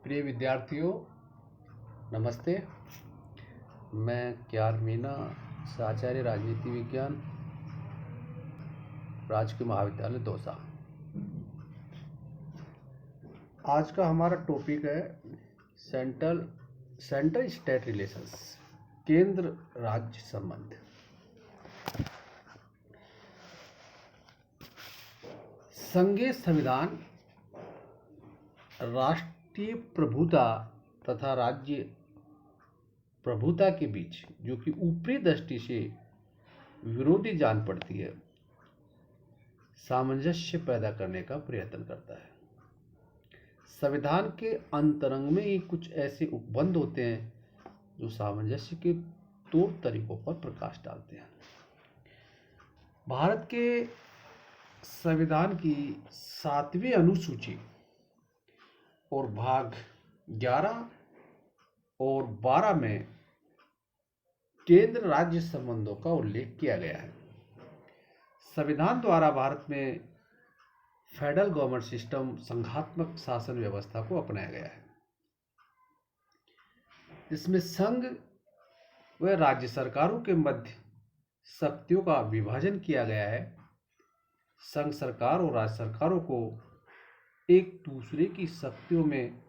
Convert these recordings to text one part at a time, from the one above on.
प्रिय विद्यार्थियों, नमस्ते। मैं क्यार मीना, आचार्य राजनीति विज्ञान, राजकीय महाविद्यालय दौसा। आज का हमारा टॉपिक है सेंट्रल स्टेट रिलेशंस, केंद्र राज्य संबंध। संघीय संविधान राष्ट्रीय प्रभुता तथा राज्य प्रभुता के बीच, जो कि ऊपरी दृष्टि से विरोधी जान पड़ती है, सामंजस्य पैदा करने का प्रयत्न करता है। संविधान के अंतरंग में ही कुछ ऐसे उपबंध होते हैं जो सामंजस्य के तौर तरीकों पर प्रकाश डालते हैं। भारत के संविधान की 7वीं अनुसूची और भाग 11 और 12 में केंद्र राज्य संबंधों का उल्लेख किया गया है। संविधान द्वारा भारत में फेडरल गवर्नमेंट सिस्टम, संघात्मक शासन व्यवस्था को अपनाया गया है। इसमें संघ व राज्य सरकारों के मध्य शक्तियों का विभाजन किया गया है। संघ सरकार और राज्य सरकारों को एक दूसरे की शक्तियों में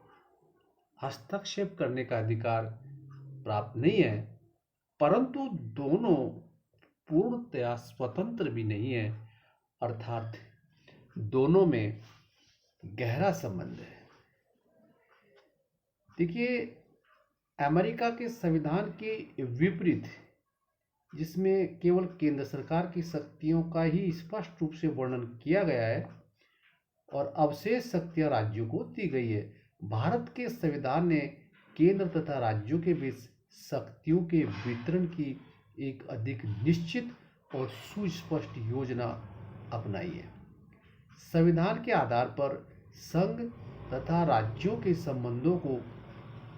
हस्तक्षेप करने का अधिकार प्राप्त नहीं है, परंतु दोनों पूर्णतया स्वतंत्र भी नहीं है, अर्थात दोनों में गहरा संबंध है। देखिए, अमेरिका के संविधान के विपरीत, जिसमें केवल केंद्र सरकार की शक्तियों का ही स्पष्ट रूप से वर्णन किया गया है और अवशेष शक्तियां राज्यों को दी गई है, भारत के संविधान ने केंद्र तथा राज्यों के बीच शक्तियों के वितरण की एक अधिक निश्चित और सुस्पष्ट योजना अपनाई है। संविधान के आधार पर संघ तथा राज्यों के संबंधों को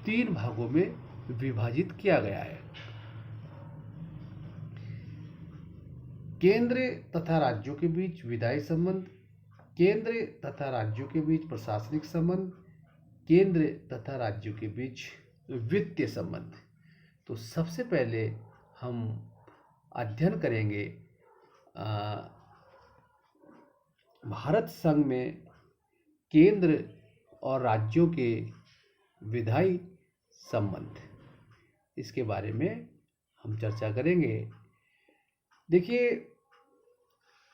3 भागों में विभाजित किया गया है। केंद्र तथा राज्यों के बीच विधायी संबंध, केंद्र तथा राज्यों के बीच प्रशासनिक संबंध, केंद्र तथा राज्यों के बीच वित्तीय संबंध। तो सबसे पहले हम अध्ययन करेंगे भारत संघ में केंद्र और राज्यों के विधायी संबंध। इसके बारे में हम चर्चा करेंगे। देखिए,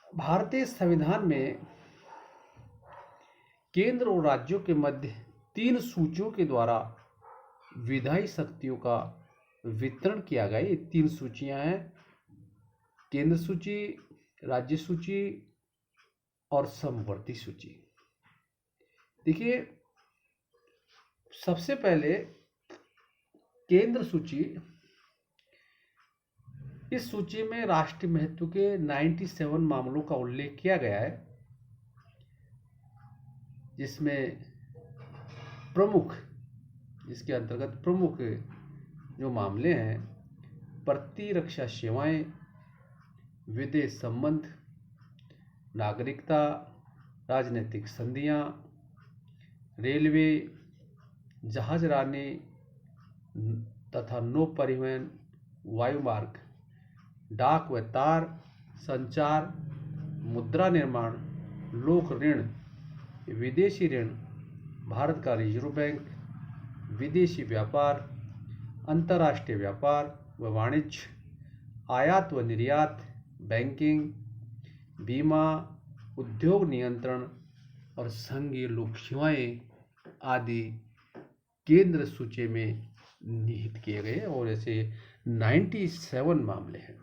भारतीय संविधान में केंद्र और राज्यों के मध्य 3 सूचियों के द्वारा विधायी शक्तियों का वितरण किया गया। ये 3 सूचियां हैं: केंद्र सूची, राज्य सूची और समवर्ती सूची। देखिए, सबसे पहले केंद्र सूची। इस सूची में राष्ट्रीय महत्व के 97 मामलों का उल्लेख किया गया है, जिसमें इसके अंतर्गत प्रमुख जो मामले हैं: प्रतिरक्षा सेवाएं, विदेश संबंध, नागरिकता, राजनीतिक संधियां, रेलवे, जहाजरानी तथा नौ परिवहन, वायुमार्ग, डाक व तार, संचार, मुद्रा निर्माण, लोक ऋण, विदेशी ऋण, भारत का रिजर्व बैंक, विदेशी व्यापार, अंतर्राष्ट्रीय व्यापार व वाणिज्य, आयात व निर्यात, बैंकिंग, बीमा, उद्योग नियंत्रण और संघीय लोक सेवाएं आदि केंद्र सूची में निहित किए गए और ऐसे 97 मामले हैं।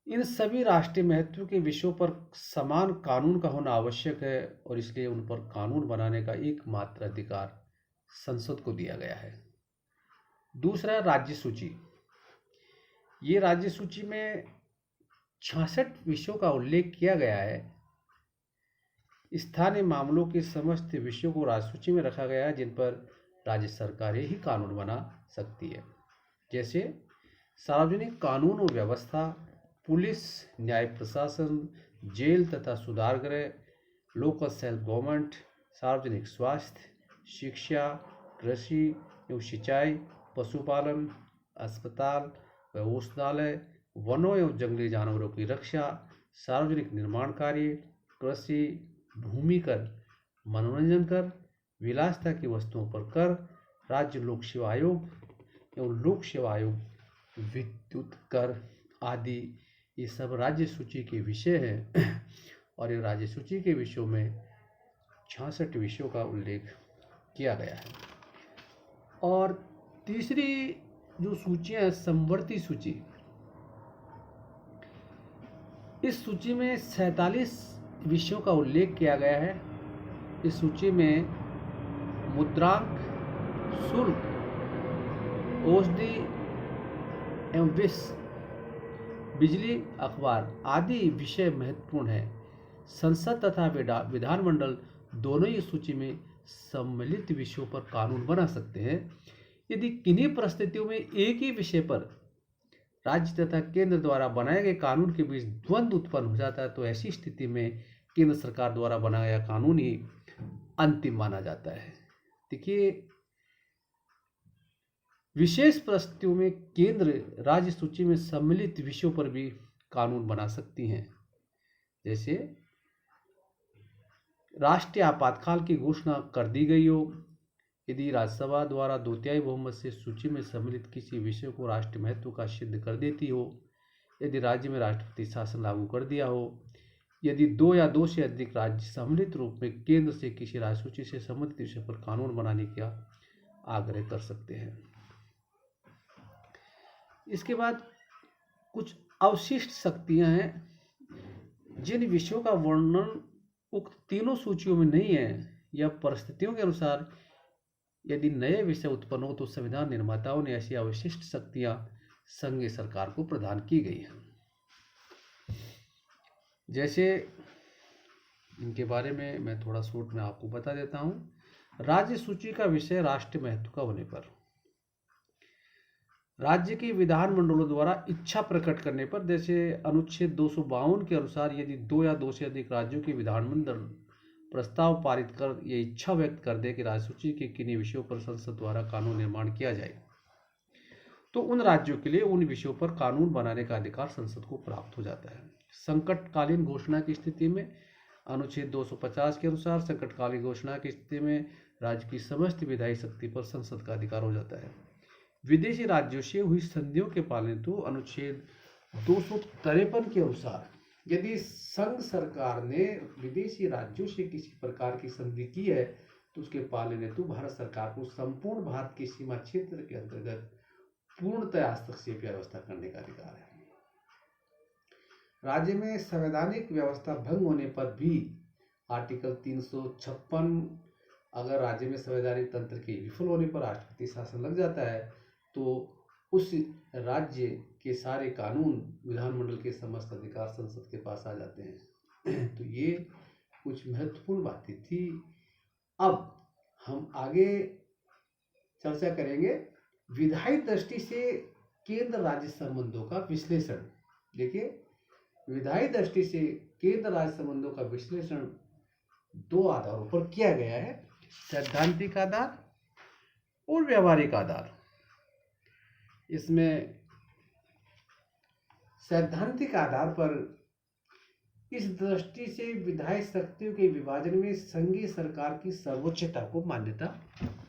इन सभी राष्ट्रीय महत्व के विषयों पर समान कानून का होना आवश्यक है और इसलिए उन पर कानून बनाने का एकमात्र अधिकार संसद को दिया गया है। दूसरा, राज्य सूची। ये राज्य सूची में 66 विषयों का उल्लेख किया गया है। स्थानीय मामलों के समस्त विषयों को राज्य सूची में रखा गया है, जिन पर राज्य सरकारें ही कानून बना सकती है, जैसे सार्वजनिक कानून और व्यवस्था, पुलिस, न्याय प्रशासन, जेल तथा सुधार गृह, लोकल सेल्फ गवर्नमेंट, सार्वजनिक स्वास्थ्य, शिक्षा, कृषि एवं सिंचाई, पशुपालन, अस्पताल व औषधालय, वनों एवं जंगली जानवरों की रक्षा, सार्वजनिक निर्माण कार्य, कृषि, भूमि कर, मनोरंजन कर, विलासिता की वस्तुओं पर कर, राज्य लोक सेवा आयोग एवं लोक सेवा आयोग, विद्युत कर आदि, ये सब राज्य सूची के विषय हैं। और ये राज्य सूची के विषयों में 66 विषयों का उल्लेख किया गया है। और तीसरी जो सूचियां है, समवर्ती सूची, इस सूची में 47 विषयों का उल्लेख किया गया है। इस सूची में मुद्रांक, शुल्क, औषधि एवं विष, बिजली, अखबार आदि विषय महत्वपूर्ण है। संसद तथा विधानमंडल दोनों ही सूची में सम्मिलित विषयों पर कानून बना सकते हैं। यदि किन्हीं परिस्थितियों में एक ही विषय पर राज्य तथा केंद्र द्वारा बनाए गए कानून के बीच द्वंद्व उत्पन्न हो जाता है, तो ऐसी स्थिति में केंद्र सरकार द्वारा बनाया गया कानून ही अंतिम माना जाता है। देखिए, विशेष परिस्थितियों में केंद्र राज्य सूची में सम्मिलित विषयों पर भी कानून बना सकती हैं। जैसे राष्ट्रीय आपातकाल की घोषणा कर दी गई हो, यदि राज्यसभा द्वारा 2/3 बहुमत से सूची में सम्मिलित किसी विषय को राष्ट्रीय महत्व का सिद्ध कर देती हो, यदि राज्य में राष्ट्रपति शासन लागू कर दिया हो, यदि 2 या 2 से अधिक राज्य सम्मिलित रूप में केंद्र से किसी राज्य सूची से संबंधित विषय पर कानून बनाने का आग्रह कर सकते हैं। इसके बाद कुछ अवशिष्ट शक्तियां हैं जिन विषयों का वर्णन उक्त तीनों सूचियों में नहीं है, या परिस्थितियों के अनुसार यदि नए विषय उत्पन्न हो तो संविधान निर्माताओं ने ऐसी अवशिष्ट शक्तियां संघीय सरकार को प्रदान की गई हैं। जैसे इनके बारे में मैं थोड़ा शॉर्ट में आपको बता देता हूं। राज्य सूची का विषय राष्ट्रीय महत्व का होने पर, राज्य के विधानमंडलों द्वारा इच्छा प्रकट करने पर, जैसे अनुच्छेद 252 के अनुसार यदि 2 या 2 से अधिक राज्यों के विधानमंडल प्रस्ताव पारित कर ये इच्छा व्यक्त कर दे कि राज्य सूची के किन्हीं विषयों पर संसद द्वारा कानून निर्माण किया जाए, तो उन राज्यों के लिए उन विषयों पर कानून बनाने का अधिकार संसद को प्राप्त हो जाता है। संकटकालीन घोषणा की स्थिति में अनुच्छेद 250 के अनुसार संकटकालीन घोषणा की स्थिति में राज्य की समस्त विधायी शक्ति पर संसद का अधिकार हो जाता है। विदेशी राज्यों से हुई संधियों के पालन हेतु अनुच्छेद 253 के अनुसार यदि संघ सरकार ने विदेशी राज्यों से किसी प्रकार की संधि की है तो उसके पालन हेतु भारत सरकार को संपूर्ण भारत की सीमा क्षेत्र के अंतर्गत पूर्णतः हस्तक्षेप व्यवस्था करने का अधिकार है। राज्य में संवैधानिक व्यवस्था भंग होने पर भी आर्टिकल 356, अगर राज्य में संवैधानिक तंत्र के विफल होने पर राष्ट्रपति शासन लग जाता है तो उस राज्य के सारे कानून, विधानमंडल के समस्त अधिकार संसद के पास आ जाते हैं। तो ये कुछ महत्वपूर्ण बातें थी। अब हम आगे चर्चा करेंगे विधायी दृष्टि से केंद्र राज्य संबंधों का विश्लेषण। देखिए, विधायी दृष्टि से केंद्र राज्य संबंधों का विश्लेषण 2 आधारों पर किया गया है, सैद्धांतिक आधार और व्यवहारिक आधार। इसमें सैद्धांतिक आधार पर इस दृष्टि से विधायी शक्तियों के विभाजन में संघीय सरकार की सर्वोच्चता को मान्यता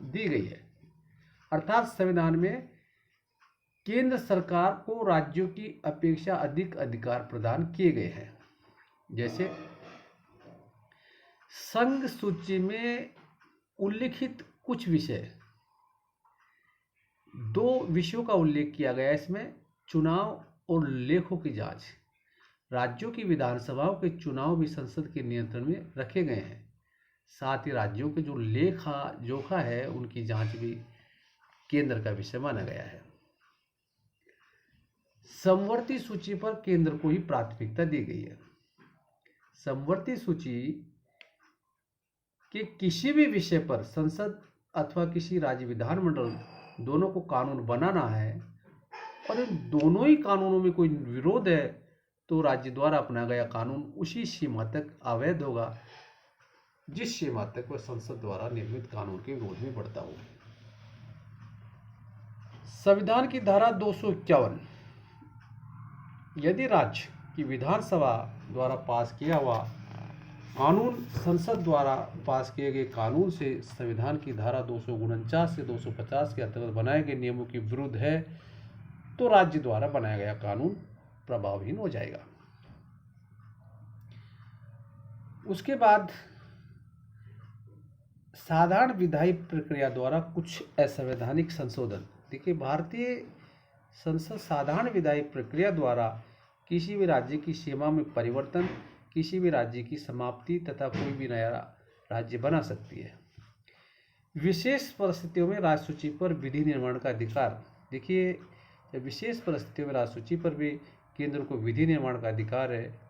दी गई है, अर्थात संविधान में केंद्र सरकार को राज्यों की अपेक्षा अधिक अधिकार प्रदान किए गए हैं। जैसे संघ सूची में उल्लिखित कुछ विषय, 2 विषयों का उल्लेख किया गया है इसमें, चुनाव और लेखों की जांच। राज्यों की विधानसभाओं के चुनाव भी संसद के नियंत्रण में रखे गए हैं। साथ ही राज्यों के जो लेखा जोखा है उनकी जांच भी केंद्र का विषय माना गया है। समवर्ती सूची पर केंद्र को ही प्राथमिकता दी गई है। समवर्ती सूची के किसी भी विषय पर संसद अथवा किसी राज्य विधानमंडल दोनों को कानून बनाना है और इन दोनों ही कानूनों में कोई विरोध है तो राज्य द्वारा अपनाया गया कानून उसी सीमा तक अवैध होगा जिस सीमा तक वह संसद द्वारा निर्मित कानून के विरोध में बढ़ता हो। संविधान की धारा 251, यदि राज्य की विधानसभा द्वारा पास किया हुआ कानून संसद द्वारा पास किए गए कानून से संविधान की धारा 249 से 250 के अंतर्गत बनाए गए नियमों के विरुद्ध है, तो राज्य द्वारा बनाया गया कानून प्रभावहीन हो जाएगा। उसके बाद साधारण विधायी प्रक्रिया द्वारा कुछ असंवैधानिक संशोधन। देखिए, भारतीय संसद साधारण विधायी प्रक्रिया द्वारा किसी भी राज्य की सीमा में परिवर्तन, किसी भी राज्य की समाप्ति तथा कोई भी नया राज्य बना सकती है। विशेष परिस्थितियों में राज्यसूची पर विधि निर्माण का अधिकार। देखिए, विशेष परिस्थितियों में राज्यसूची पर भी केंद्र को विधि निर्माण का अधिकार है।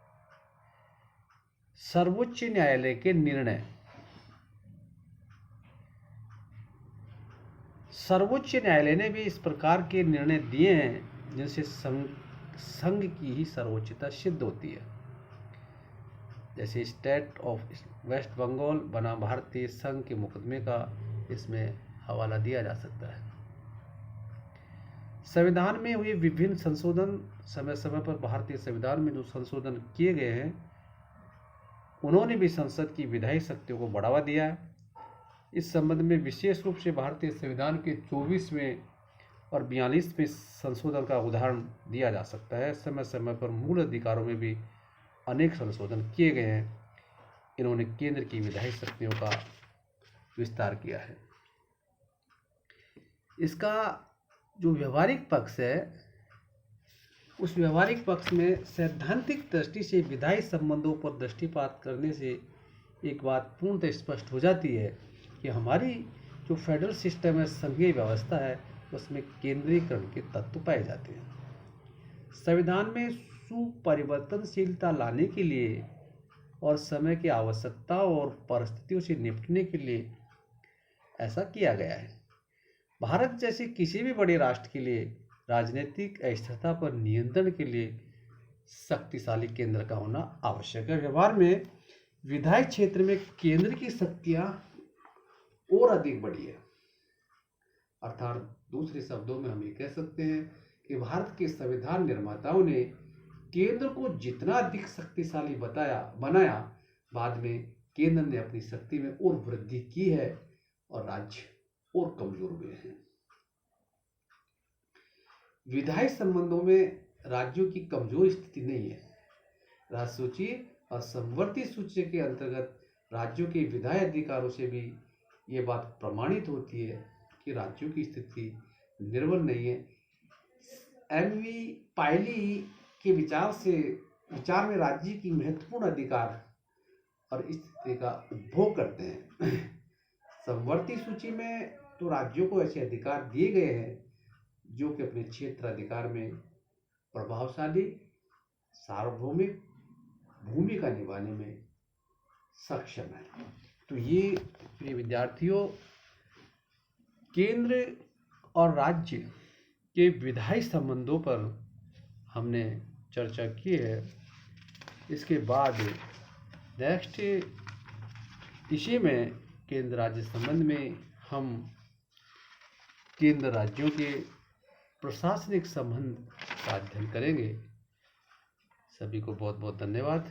सर्वोच्च न्यायालय के निर्णय। सर्वोच्च न्यायालय ने भी इस प्रकार के निर्णय दिए हैं जिनसे संघ की ही सर्वोच्चता सिद्ध होती है। जैसे स्टेट ऑफ वेस्ट बंगाल बना भारतीय संघ के मुकदमे का इसमें हवाला दिया जा सकता है। संविधान में हुए विभिन्न संशोधन, समय समय पर भारतीय संविधान में जो संशोधन किए गए हैं उन्होंने भी संसद की विधायी शक्तियों को बढ़ावा दिया है। इस संबंध में विशेष रूप से भारतीय संविधान के 24वें और 42वें संशोधन का उदाहरण दिया जा सकता है। समय समय पर मूल अधिकारों में भी अनेक संशोधन किए गए हैं। इन्होंने केंद्र की विधायी शक्तियों का विस्तार किया है। इसका जो व्यवहारिक पक्ष है, उस व्यवहारिक पक्ष में सैद्धांतिक दृष्टि से विधायी संबंधों पर दृष्टिपात करने से एक बात पूर्णतः स्पष्ट हो जाती है कि हमारी जो फेडरल सिस्टम है, संघीय व्यवस्था है, उसमें केंद्रीकरण के तत्व पाए जाते हैं। संविधान में सुपरिवर्तनशीलता लाने के लिए और समय की आवश्यकता और परिस्थितियों से निपटने के लिए ऐसा किया गया है। भारत जैसे किसी भी बड़े राष्ट्र के लिए राजनीतिक अस्थिरता पर नियंत्रण के लिए शक्तिशाली केंद्र का होना आवश्यक है। व्यवहार में विधायी क्षेत्र में केंद्र की शक्तियां और अधिक बढ़ी है। अर्थात दूसरे शब्दों में हम ये कह सकते हैं कि भारत के संविधान निर्माताओं ने केंद्र को जितना अधिक शक्तिशाली बनाया, बाद में केंद्र ने अपनी शक्ति में और वृद्धि की है और राज्य और कमजोर हुए हैं। विधायी संबंधों में राज्यों की कमजोर स्थिति नहीं है। राज्यसूची और समवर्ती सूची के अंतर्गत राज्यों के विधायी अधिकारों से भी ये बात प्रमाणित होती है कि राज्यों की स्थिति निर्बल नहीं है। एमवी पायली के विचार में राज्य की महत्वपूर्ण अधिकार और स्थिति का उपभोग करते हैं। समवर्ती सूची में तो राज्यों को ऐसे अधिकार दिए गए हैं जो कि अपने क्षेत्र अधिकार में प्रभावशाली सार्वभौमिक भूमिका निभाने में सक्षम है। तो ये प्रिय विद्यार्थियों, केंद्र और राज्य के विधायी संबंधों पर हमने चर्चा की है। इसके बाद नेक्स्ट इसी में केंद्र राज्य संबंध में हम केंद्र राज्यों के प्रशासनिक संबंध का अध्ययन करेंगे। सभी को बहुत बहुत धन्यवाद।